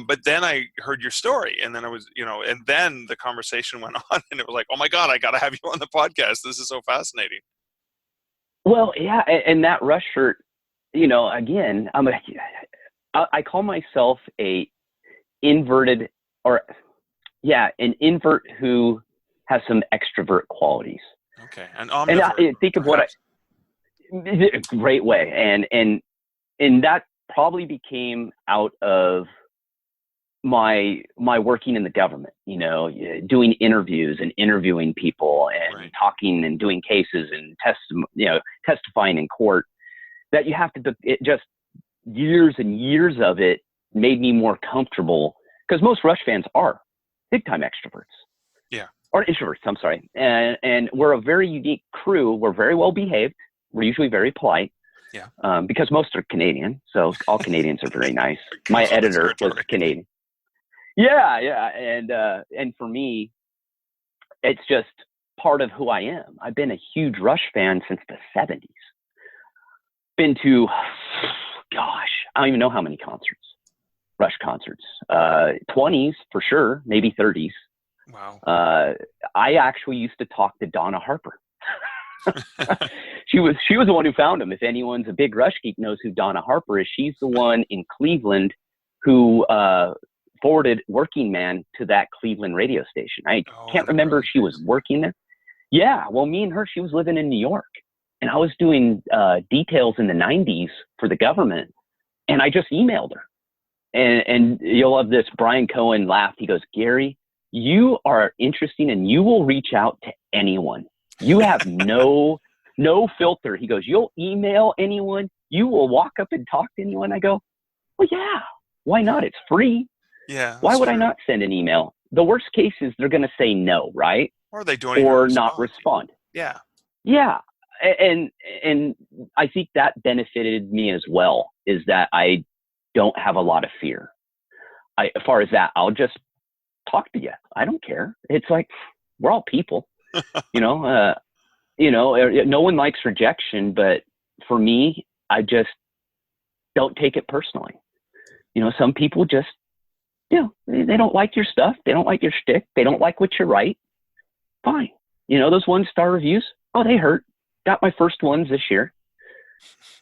But then I heard your story, and then I was, and then the conversation went on, and it was like, oh my God, I got to have you on the podcast. This is so fascinating. Well, yeah. And that Rush shirt, again, I call myself an invert who has some extrovert qualities. Okay, an omnivore. And I think of what a great way, and that probably became out of my working in the government. Doing interviews and interviewing people, and talking and doing cases and testifying in court. That you have to, just years and years of it made me more comfortable, because most Rush fans are big time extroverts. Yeah. Or introverts, I'm sorry. And we're a very unique crew. We're very well behaved. We're usually very polite. Yeah. Because most are Canadian. So all Canadians are very nice. My editor was Canadian. Yeah. Yeah. And for me, it's just part of who I am. I've been a huge Rush fan since the 70s. Been to, gosh, I don't even know how many concerts, Rush concerts, 20s for sure, maybe 30s. Wow. I actually used to talk to Donna Harper. She was the one who found him. If anyone's a big Rush geek knows who Donna Harper is, she's the one in Cleveland who forwarded Working Man to that Cleveland radio station. I can't remember if she was working there. Yeah, well, me and her, she was living in New York. And I was doing details in the 90s for the government, and I just emailed her. And you'll love this. Brian Cohen laughed. He goes, Gary, you are interesting, and you will reach out to anyone. You have no filter. He goes, you'll email anyone. You will walk up and talk to anyone. I go, well, yeah, why not? It's free. Yeah. Why would I not send an email? The worst case is they're going to say no, right? Or they don't or not respond. Yeah. Yeah. And I think that benefited me as well, is that I don't have a lot of fear. As far as that, I'll just talk to you. I don't care. It's like, we're all people, no one likes rejection, but for me, I just don't take it personally. Some people just, they don't like your stuff. They don't like your shtick. They don't like what you write. Fine. Those 1-star reviews, they hurt. Got my first ones this year.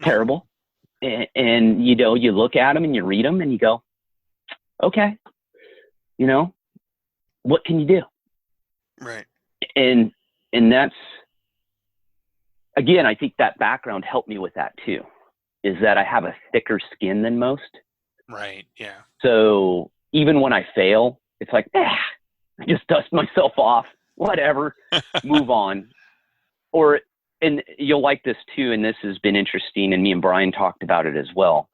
Terrible. And you look at them and you read them and you go, okay, what can you do? Right. And that's, again, I think that background helped me with that too, is that I have a thicker skin than most. Right. Yeah. So even when I fail, it's like, I just dust myself off, whatever, move on. And you'll like this too, and this has been interesting, and me and Brian talked about it as well.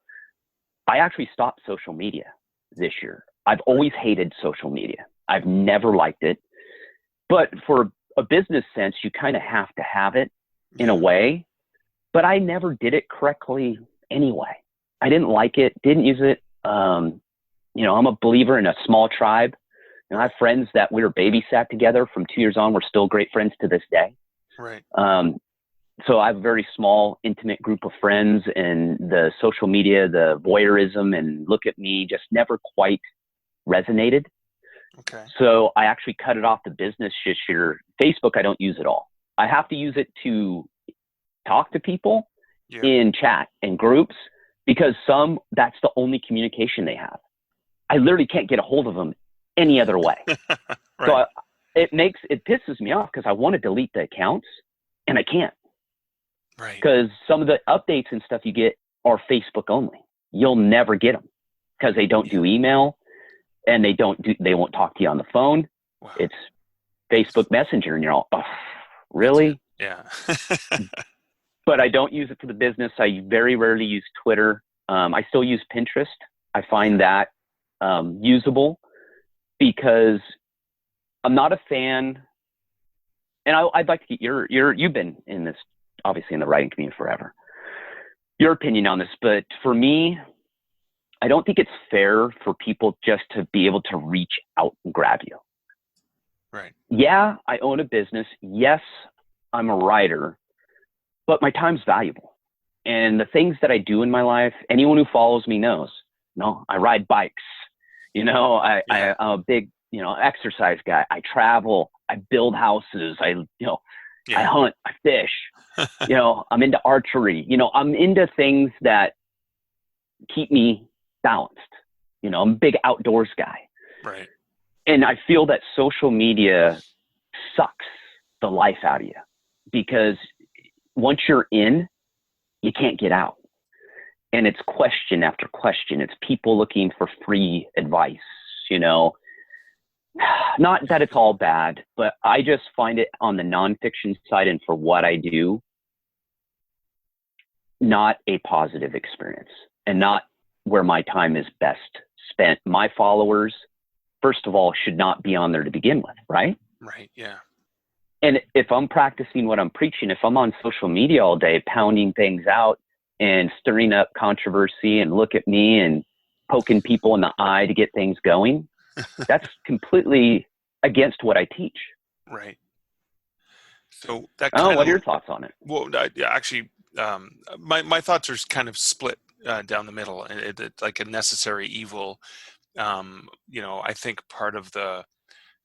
I actually stopped social media this year. I've always hated social media. I've never liked it. But for a business sense, you kind of have to have it in a way. But I never did it correctly anyway. I didn't like it, didn't use it. You know, I'm a believer in a small tribe. You know, I have friends that we were babysat together from 2 years on. We're still great friends to this day. Right. So I have a very small, intimate group of friends, and the social media, the voyeurism and look at me just never quite resonated. Okay. So I actually cut it off the business this year. Facebook, I don't use at all. I have to use it to talk to people in chat and groups, because that's the only communication they have. I literally can't get a hold of them any other way. Right. So it pisses me off, because I want to delete the accounts and I can't. Right. Because some of the updates and stuff you get are Facebook only. You'll never get them because they don't do email, and they won't talk to you on the phone. Wow. It's Facebook Messenger, and you're all, oh, really? Yeah. But I don't use it for the business. I very rarely use Twitter. I still use Pinterest. I find that usable, because I'm not a fan. And I'd like to get you've been in this, obviously, in the writing community forever, your opinion on this. But for me, I don't think it's fair for people just to be able to reach out and grab you. Right. Yeah, I own a business. Yes, I'm a writer, but my time's valuable. And the things that I do in my life, anyone who follows me knows, I ride bikes. You know, I'm a big, exercise guy. I travel, I build houses. I hunt, I fish, I'm into archery. I'm into things that keep me balanced. I'm a big outdoors guy. Right. And I feel that social media sucks the life out of you, because once you're in, you can't get out. And it's question after question. It's people looking for free advice, Not that it's all bad, but I just find it on the nonfiction side, and for what I do, not a positive experience, and not where my time is best spent. My followers, first of all, should not be on there to begin with, right? Right, yeah. And if I'm practicing what I'm preaching, if I'm on social media all day pounding things out and stirring up controversy and look at me and poking people in the eye to get things going, that's completely against what I teach. Right. So that what are your thoughts on it? Well, actually, my thoughts are kind of split down the middle. It's like a necessary evil. I think part of the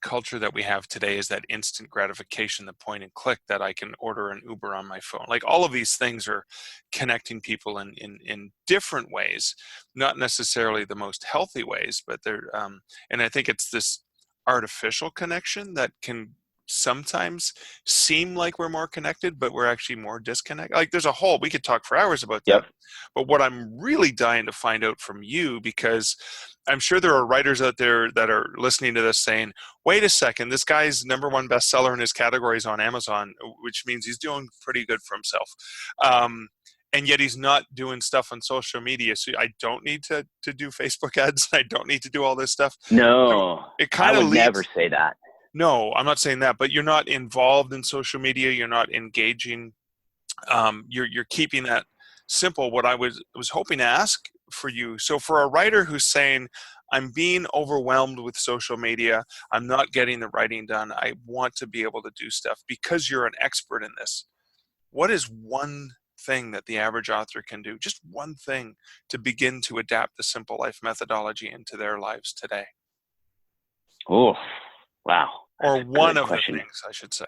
culture that we have today is that instant gratification, the point and click, that I can order an Uber on my phone. Like, all of these things are connecting people in different ways, not necessarily the most healthy ways, but they're, and I think it's this artificial connection that can sometimes seem like we're more connected, but we're actually more disconnected. Like, we could talk for hours about that. But what I'm really dying to find out from you, because I'm sure there are writers out there that are listening to this saying, wait a second, this guy's #1 bestseller in his categories on Amazon, which means he's doing pretty good for himself. And yet he's not doing stuff on social media. So I don't need to do Facebook ads. I don't need to do all this stuff. No, so it kind of never say that. No, I'm not saying that, but you're not involved in social media. You're not engaging. You're keeping that simple. What I was hoping to ask for you. So for a writer who's saying, I'm being overwhelmed with social media, I'm not getting the writing done, I want to be able to do stuff, because you're an expert in this, what is one thing that the average author can do, just one thing, to begin to adapt the Simple Life methodology into their lives today? Oh, wow. Or one of the things, I should say.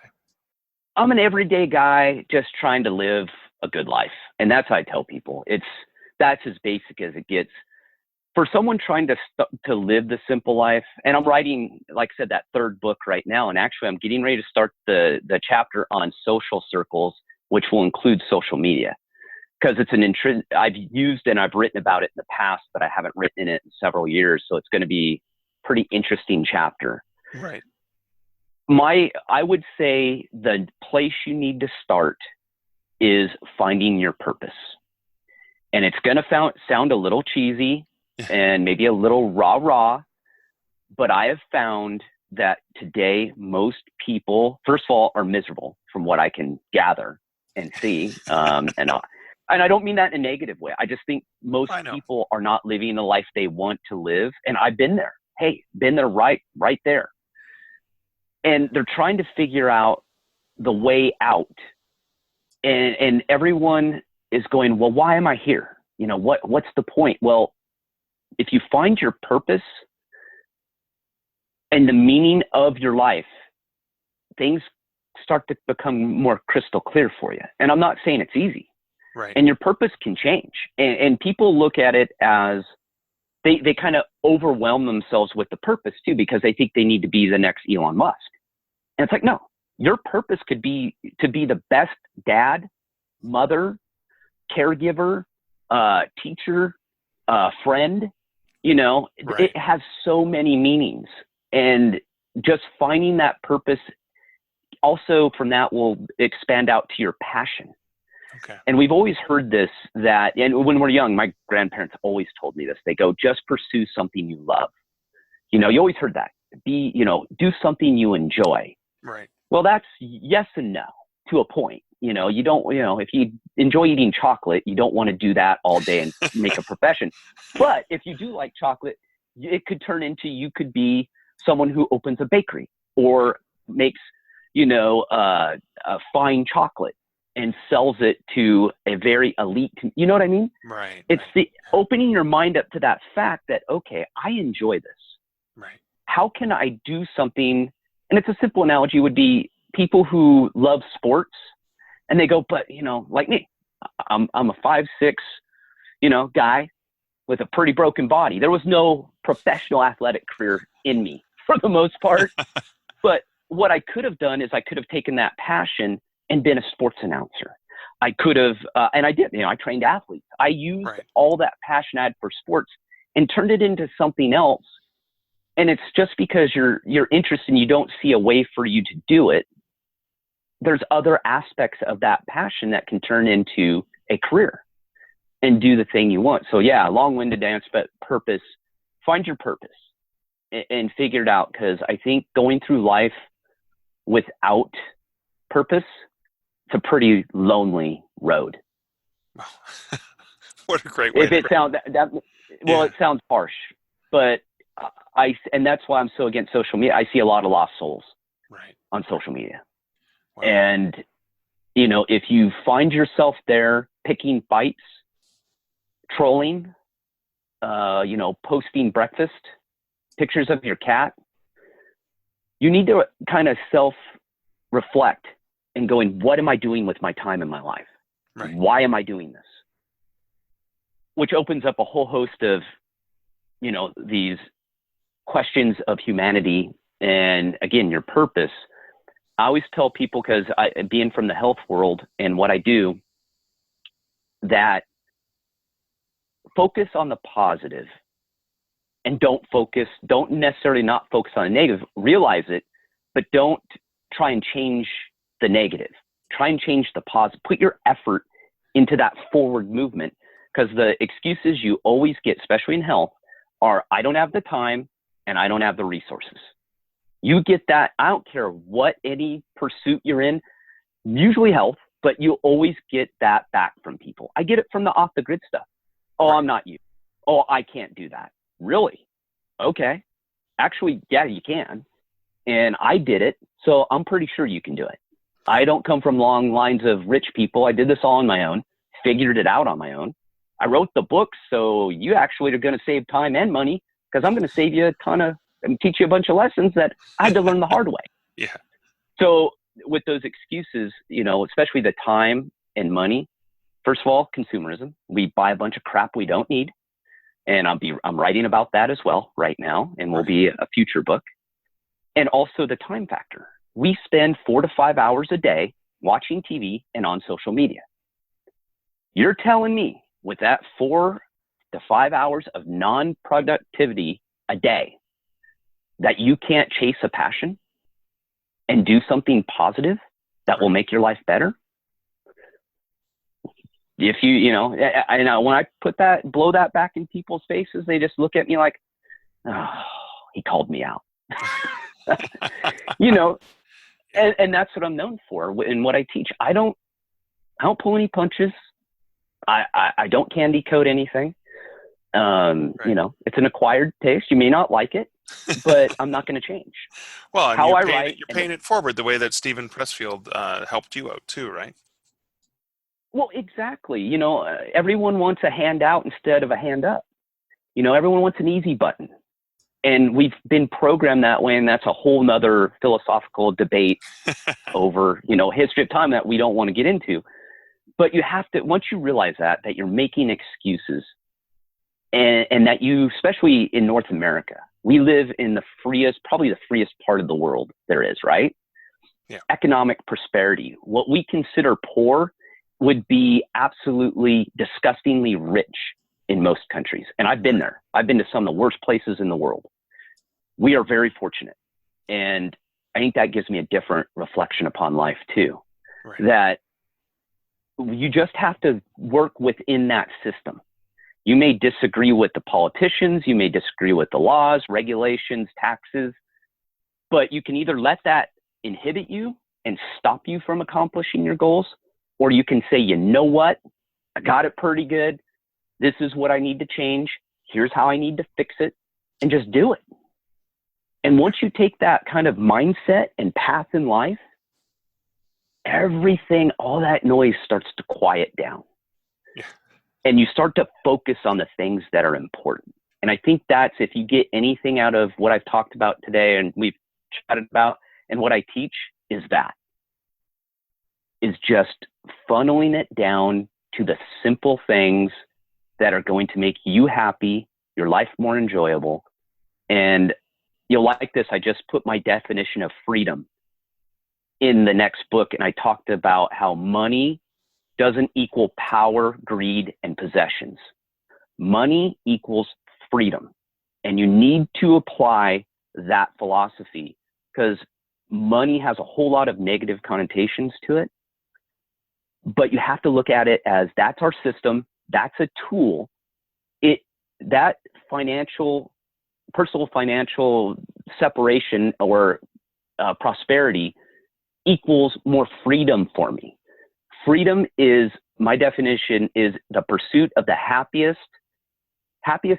I'm an everyday guy just trying to live a good life. And that's how I tell people. That's as basic as it gets. For someone trying to live the simple life, and I'm writing, like I said, that 3rd book right now, and actually I'm getting ready to start the chapter on social circles, which will include social media, because it's I've used and I've written about it in the past, but I haven't written in it in several years, so it's going to be a pretty interesting chapter. Right. I would say the place you need to start is finding your purpose. And it's going to sound a little cheesy and maybe a little rah-rah, but I have found that today most people, first of all, are miserable from what I can gather and see. And I don't mean that in a negative way. I just think most people are not living the life they want to live. And I've been there. Hey, been there right there. And they're trying to figure out the way out. And everyone is going, well, why am I here? You know, what's the point? Well, if you find your purpose and the meaning of your life, things start to become more crystal clear for you. And I'm not saying it's easy. Right. And your purpose can change. And people look at it as they kind of overwhelm themselves with the purpose too, because they think they need to be the next Elon Musk. And it's like, no, your purpose could be to be the best dad, mother, caregiver, teacher, friend. You know, It has so many meanings. And just finding that purpose also from that will expand out to your passion. Okay. And we've always heard this, that, and when we're young, my grandparents always told me this. They go, just pursue something you love. You know, you always heard that. Do something you enjoy. Right. Well, that's yes and no to a point. You know, you don't, if you enjoy eating chocolate, you don't want to do that all day and make a profession. But if you do like chocolate, it could turn into, you could be someone who opens a bakery or makes, a fine chocolate and sells it to a very elite, you know what I mean? Right. It's the opening your mind up to that fact that, okay, I enjoy this. Right. How can I do something? And it's a simple analogy would be people who love sports and they go, but like me, I'm a 5'6", guy with a pretty broken body. There was no professional athletic career in me for the most part. But what I could have done is I could have taken that passion and been a sports announcer. I could have, and I did, I trained athletes. I used all that passion I had for sports and turned it into something else. And it's just because you're interested and you don't see a way for you to do it. There's other aspects of that passion that can turn into a career and do the thing you want. So yeah, long-winded answer, but purpose, find your purpose and figure it out. Cause I think going through life without purpose, it's a pretty lonely road. Wow. What a great way. If it sounds it sounds harsh, but and that's why I'm so against social media. I see a lot of lost souls on social media. Wow. And, if you find yourself there picking fights, trolling, posting breakfast, pictures of your cat, you need to kind of self-reflect and going, what am I doing with my time in my life? Right. Why am I doing this? Which opens up a whole host of, these questions of humanity. And again, your purpose. I always tell people, because being from the health world and what I do, that focus on the positive and don't necessarily not focus on the negative, realize it, but don't try and change the negative. Try and change the positive. Put your effort into that forward movement, because the excuses you always get, especially in health, are I don't have the time and I don't have the resources. You get that. I don't care what any pursuit you're in, usually health, but you always get that back from people. I get it from the off the grid stuff. Oh, I'm not you. Oh, I can't do that. Really? Okay. Actually, yeah, you can. And I did it. So I'm pretty sure you can do it. I don't come from long lines of rich people. I did this all on my own, figured it out on my own. I wrote the book. So you actually are going to save time and money, because I'm going to save you a ton of, and teach you a bunch of lessons that I had to learn the hard way. Yeah. So with those excuses, especially the time and money, first of all, consumerism. We buy a bunch of crap we don't need. And I'm writing about that as well right now, and will be a future book. And also the time factor. We spend 4 to 5 hours a day watching TV and on social media. You're telling me with that 4 to 5 hours of non-productivity a day that you can't chase a passion and do something positive that will make your life better? If when I blow that back in people's faces, they just look at me like, oh, he called me out. And that's what I'm known for. In what I teach, I don't pull any punches. I don't candy coat anything. Right. It's an acquired taste. You may not like it, but I'm not going to change. Well, and you're paying it forward the way that Stephen Pressfield helped you out too, right? Well, exactly. Everyone wants a handout instead of a hand up. Everyone wants an easy button. And we've been programmed that way, and that's a whole nother philosophical debate over, history of time that we don't want to get into. But you have to, once you realize that you're making excuses, and that you, especially in North America, we live in probably the freest part of the world there is, right? Yeah. Economic prosperity. What we consider poor would be absolutely disgustingly rich in most countries. And I've been there. I've been to some of the worst places in the world. We are very fortunate. And I think that gives me a different reflection upon life too. Right. That you just have to work within that system. You may disagree with the politicians, you may disagree with the laws, regulations, taxes, but you can either let that inhibit you and stop you from accomplishing your goals, or you can say, you know what, I got it pretty good. This is what I need to change. Here's how I need to fix it, and just do it. And once you take that kind of mindset and path in life, everything, all that noise starts to quiet down. Yeah. And you start to focus on the things that are important. And I think that's, if you get anything out of what I've talked about today and we've chatted about and what I teach, is just funneling it down to the simple things that are going to make you happy, your life more enjoyable. And you'll like this. I just put my definition of freedom in the next book. And I talked about how money doesn't equal power, greed, and possessions. Money equals freedom. And you need to apply that philosophy, because money has a whole lot of negative connotations to it. But you have to look at it as, that's our system. That's a tool. That personal financial separation or prosperity equals more freedom for me. Freedom is, my definition is the pursuit of the happiest,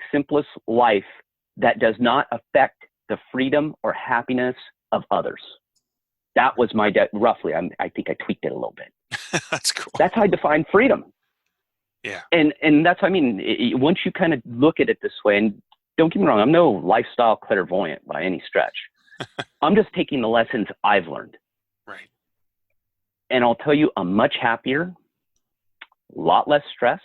simplest life that does not affect the freedom or happiness of others. That was my roughly. I think I tweaked it a little bit. That's cool. That's how I define freedom. Yeah. And that's what I mean. Once you kind of look at it this way, and don't get me wrong, I'm no lifestyle clairvoyant by any stretch. I'm just taking the lessons I've learned. Right. And I'll tell you, I'm much happier, a lot less stress.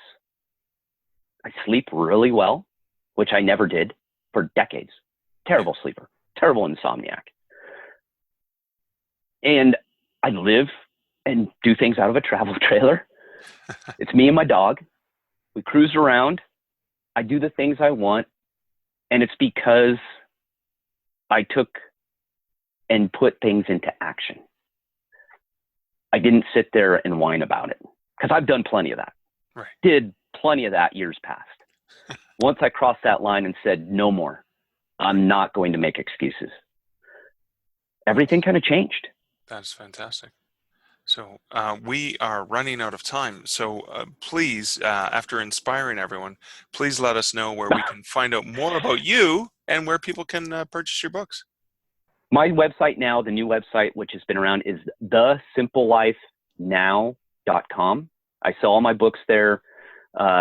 I sleep really well, which I never did for decades. Terrible sleeper, terrible insomniac. And I live and do things out of a travel trailer. It's me and my dog. We cruise around. I do the things I want. And it's because I took and put things into action. I didn't sit there and whine about it, because I've done plenty of that. Right. Did plenty of that years past. Once I crossed that line and said, no more, I'm not going to make excuses, everything kind of changed. That's fantastic. So we are running out of time. So please, after inspiring everyone, please let us know where we can find out more about you and where people can purchase your books. My website now, the new website, which has been around, is thesimplelifenow.com. I sell all my books there.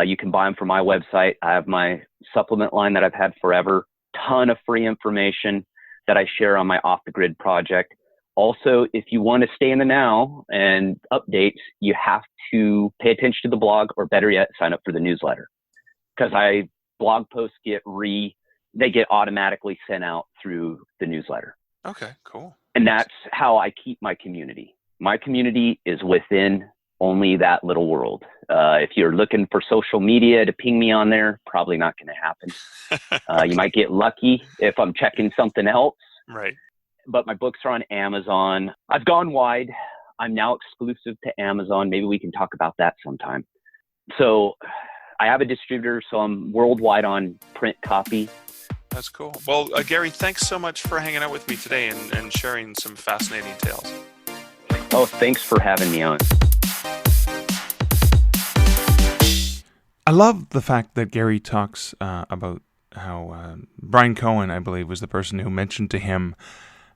You can buy them from my website. I have my supplement line that I've had forever. Ton of free information that I share on my Off the Grid project. Also, if you want to stay in the now and updates, you have to pay attention to the blog, or better yet, sign up for the newsletter, because blog posts they get automatically sent out through the newsletter. Okay, cool. And that's how I keep my community. My community is within only that little world. If you're looking for social media to ping me on there, probably not going to happen. You might get lucky if I'm checking something else. Right. But my books are on Amazon. I've gone wide. I'm now exclusive to Amazon. Maybe we can talk about that sometime. So I have a distributor, so I'm worldwide on print copy. That's cool. Well, Gary, thanks so much for hanging out with me today and sharing some fascinating tales. Oh, thanks for having me on. I love the fact that Gary talks about how Brian Cohen, I believe, was the person who mentioned to him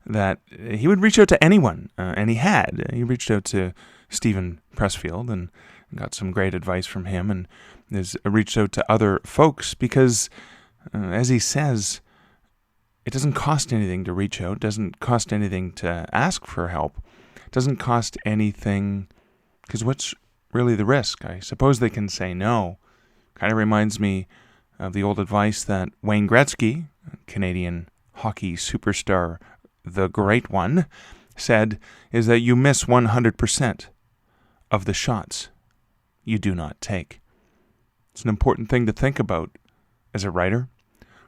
that he would reach out to anyone, and he had. He reached out to Stephen Pressfield and got some great advice from him, and has reached out to other folks because, as he says, it doesn't cost anything to reach out, doesn't cost anything to ask for help, doesn't cost anything, because what's really the risk? I suppose they can say no. Kind of reminds me of the old advice that Wayne Gretzky, Canadian hockey superstar, the great one, said, is that you miss 100% of the shots you do not take. It's an important thing to think about as a writer.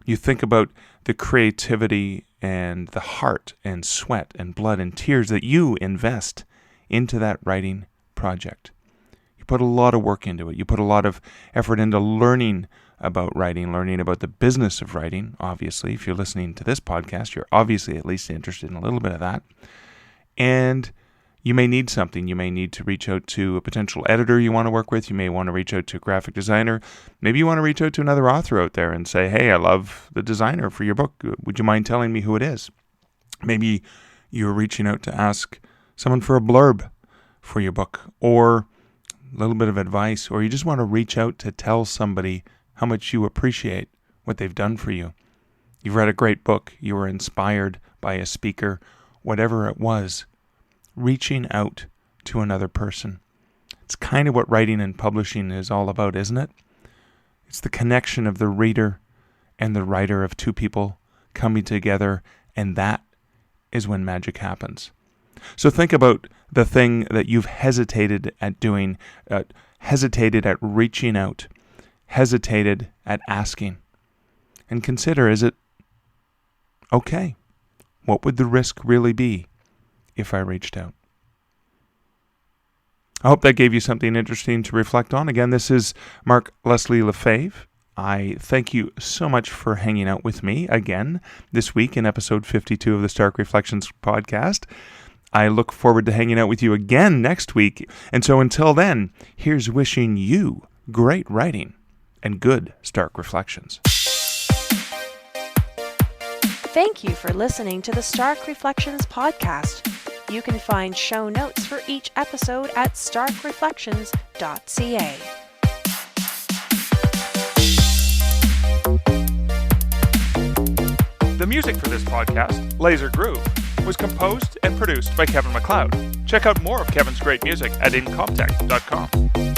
You think about the creativity and the heart and sweat and blood and tears that you invest into that writing project. You put a lot of work into it. You put a lot of effort into learning about writing, learning about the business of writing. Obviously, if you're listening to this podcast, you're obviously at least interested in a little bit of that. And you may need something. You may need to reach out to a potential editor you want to work with. You may want to reach out to a graphic designer. Maybe you want to reach out to another author out there and say, hey, I love the designer for your book. Would you mind telling me who it is? Maybe you're reaching out to ask someone for a blurb for your book, or a little bit of advice, or you just want to reach out to tell somebody how much you appreciate what they've done for you. You've read a great book. You were inspired by a speaker, whatever it was. Reaching out to another person. It's kind of what writing and publishing is all about, isn't it? It's the connection of the reader and the writer, of two people coming together, and that is when magic happens. So think about the thing that you've hesitated at doing, hesitated at reaching out, hesitated at asking, and consider, is it okay? What would the risk really be if I reached out? I hope that gave you something interesting to reflect on. Again, this is Mark Leslie Lefebvre. I thank you so much for hanging out with me again this week in episode 52 of the Stark Reflections podcast. I look forward to hanging out with you again next week. And so until then, here's wishing you great writing and good Stark Reflections. Thank you for listening to the Stark Reflections podcast. You can find show notes for each episode at starkreflections.ca. The music for this podcast, Laser Groove, was composed and produced by Kevin MacLeod. Check out more of Kevin's great music at incomptech.com.